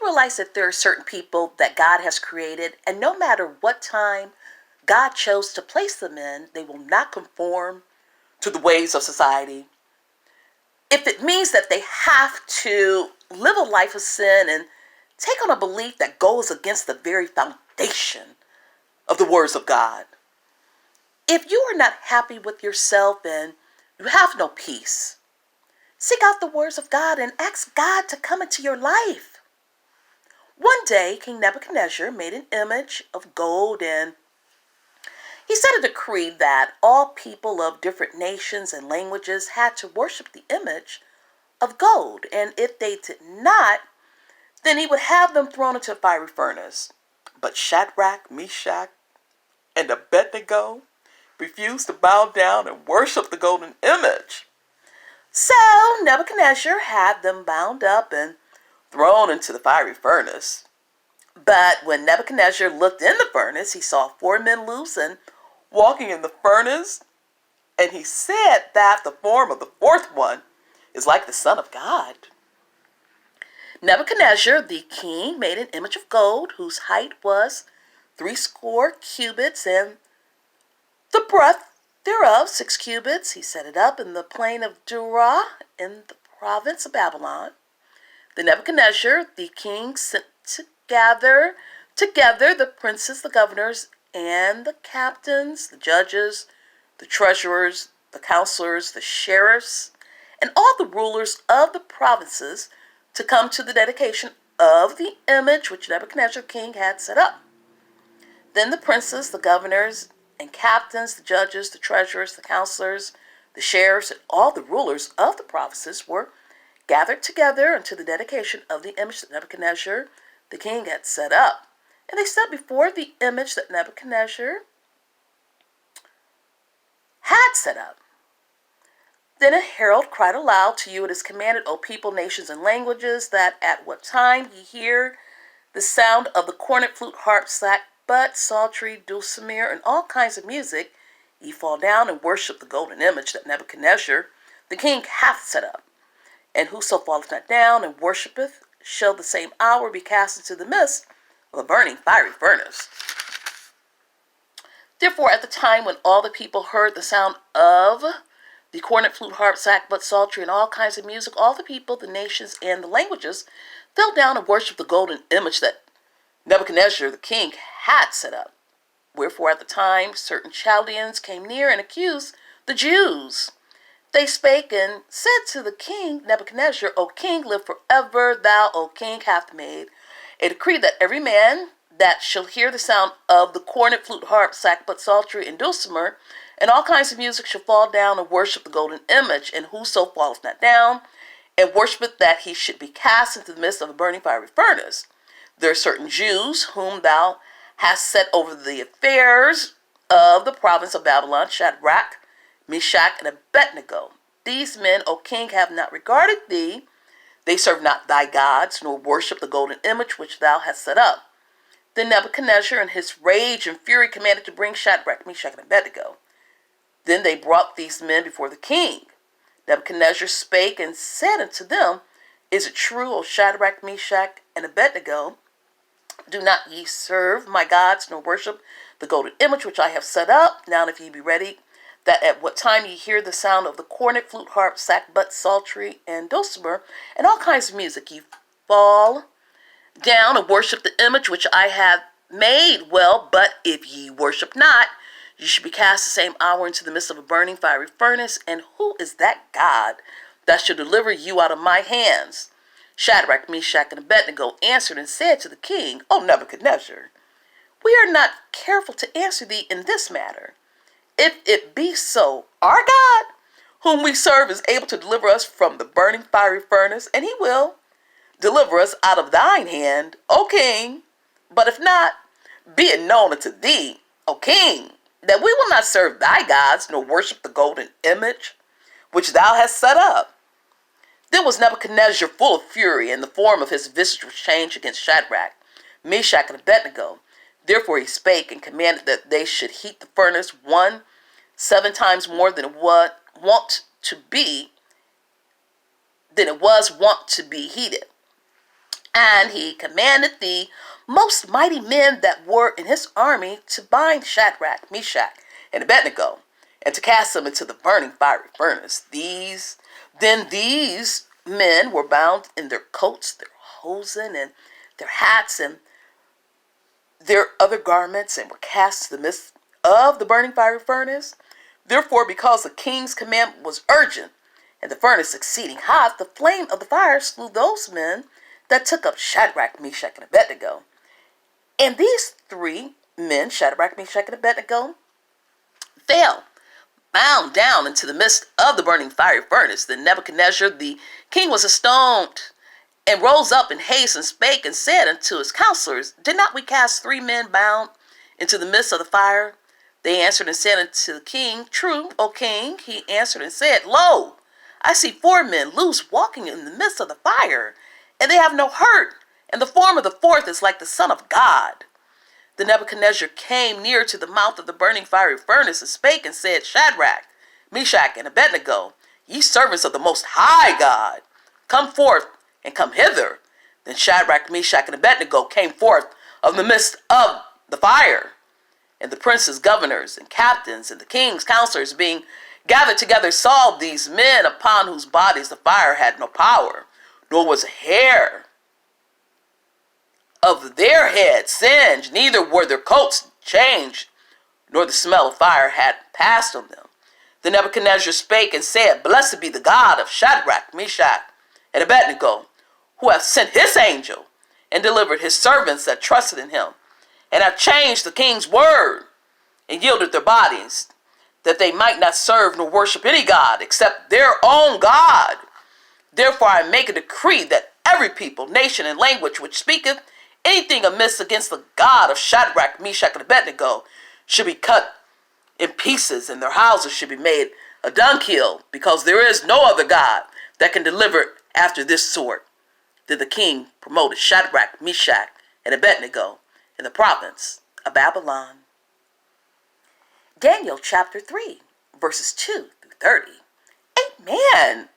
realize that there are certain people that God has created, and no matter what time God chose to place them in, they will not conform to the ways of society? If it means that they have to live a life of sin and take on a belief that goes against the very foundation of the words of God. If you are not happy with yourself and you have no peace, seek out the words of God and ask God to come into your life. One day, King Nebuchadnezzar made an image of gold, and he set a decree that all people of different nations and languages had to worship the image of gold, and if they did not, then he would have them thrown into a fiery furnace. But Shadrach, Meshach, and Abednego refused to bow down and worship the golden image. So Nebuchadnezzar had them bound up and thrown into the fiery furnace. But when Nebuchadnezzar looked in the furnace, he saw 4 men loose and walking in the furnace, and he said that the form of the 4th one is like the Son of God. Nebuchadnezzar, the king, made an image of gold whose height was 80 cubits and the breadth thereof 6 cubits. He set it up in the plain of Dura in the province of Babylon. The Nebuchadnezzar, the king, sent to gather together the princes, the governors, and the captains, the judges, the treasurers, the counselors, the sheriffs, and all the rulers of the provinces to come to the dedication of the image which Nebuchadnezzar king had set up. Then the princes, the governors, and captains, the judges, the treasurers, the counselors, the sheriffs, and all the rulers of the provinces were gathered together unto the dedication of the image that Nebuchadnezzar the king had set up. And they stood before the image that Nebuchadnezzar had set up. Then a herald cried aloud, to you it is commanded, O people, nations, and languages, that at what time ye hear the sound of the cornet, flute, harp, sackbut, psaltery, dulcimer, and all kinds of music, ye fall down and worship the golden image that Nebuchadnezzar the king hath set up. And whoso falleth not down and worshipeth shall the same hour be cast into the midst of a burning fiery furnace. Therefore, at the time when all the people heard the sound of the cornet, flute, harp, sackbut, psaltery, and all kinds of music, all the people, the nations, and the languages fell down and worshipped the golden image that Nebuchadnezzar the king had set up. Wherefore at the time certain Chaldeans came near and accused the Jews. They spake and said to the king Nebuchadnezzar, O king, live forever. Thou, O king, hath made a decree that every man that shall hear the sound of the cornet, flute, harp, sackbut, psaltery, and dulcimer, and all kinds of music shall fall down and worship the golden image, and whoso falleth not down and worshipeth, that he should be cast into the midst of a burning fiery furnace. There are certain Jews whom thou hast set over the affairs of the province of Babylon, Shadrach, Meshach, and Abednego. These men, O king, have not regarded thee. They serve not thy gods, nor worship the golden image which thou hast set up. Then Nebuchadnezzar in his rage and fury commanded to bring Shadrach, Meshach, and Abednego. Then they brought these men before the king. Nebuchadnezzar spake and said unto them, Is it true, O Shadrach, Meshach, and Abednego? Do not ye serve my gods, nor worship the golden image which I have set up? Now if ye be ready, that at what time ye hear the sound of the cornet, flute, harp, sackbut, psaltery, and dulcimer, and all kinds of music, ye fall down and worship the image which I have made. Well, but if ye worship not, you should be cast the same hour into the midst of a burning fiery furnace. And who is that God that shall deliver you out of my hands? Shadrach, Meshach, and Abednego answered and said to the king, O Nebuchadnezzar, we are not careful to answer thee in this matter. If it be so, our God, whom we serve, is able to deliver us from the burning fiery furnace, and he will deliver us out of thine hand, O king. But if not, be it known unto thee, O king, that we will not serve thy gods, nor worship the golden image which thou hast set up. Then was Nebuchadnezzar full of fury, and the form of his visage was changed against Shadrach, Meshach, and Abednego. Therefore he spake and commanded that they should heat the furnace 7 times more than it was wont to be heated. And he commanded the most mighty men that were in his army to bind Shadrach, Meshach, and Abednego, and to cast them into the burning fiery furnace. These men were bound in their coats, their hosen, and their hats, and their other garments, and were cast to the midst of the burning fiery furnace. Therefore, because the king's commandment was urgent, and the furnace exceeding hot, the flame of the fire slew those men that took up Shadrach, Meshach, and Abednego. And these three men, Shadrach, Meshach, and Abednego, fell, bound down into the midst of the burning fiery furnace. Then Nebuchadnezzar the king was astonished, and rose up in haste, and spake, and said unto his counselors, Did not we cast 3 men bound into the midst of the fire? They answered and said unto the king, True, O king. He answered and said, Lo, I see 4 men loose walking in the midst of the fire, and they have no hurt, and the form of the fourth is like the Son of God. Then Nebuchadnezzar came near to the mouth of the burning fiery furnace, and spake and said, Shadrach, Meshach, and Abednego, ye servants of the most high God, come forth and come hither. Then Shadrach, Meshach, and Abednego came forth of the midst of the fire. And the princes, governors, and captains, and the king's counselors, being gathered together, saw these men, upon whose bodies the fire had no power, nor was a hair of their heads singed, neither were their coats changed, nor the smell of fire had passed on them. Then Nebuchadnezzar spake and said, Blessed be the God of Shadrach, Meshach, and Abednego, who hath sent his angel, and delivered his servants that trusted in him, and have changed the king's word, and yielded their bodies, that they might not serve nor worship any god, except their own God. Therefore I make a decree that every people, nation, and language which speaketh anything amiss against the God of Shadrach, Meshach, and Abednego should be cut in pieces, and their houses should be made a dunghill, because there is no other God that can deliver after this sort. Then the king promoted Shadrach, Meshach, and Abednego in the province of Babylon. Daniel chapter 3, verses 2 through 30. Amen.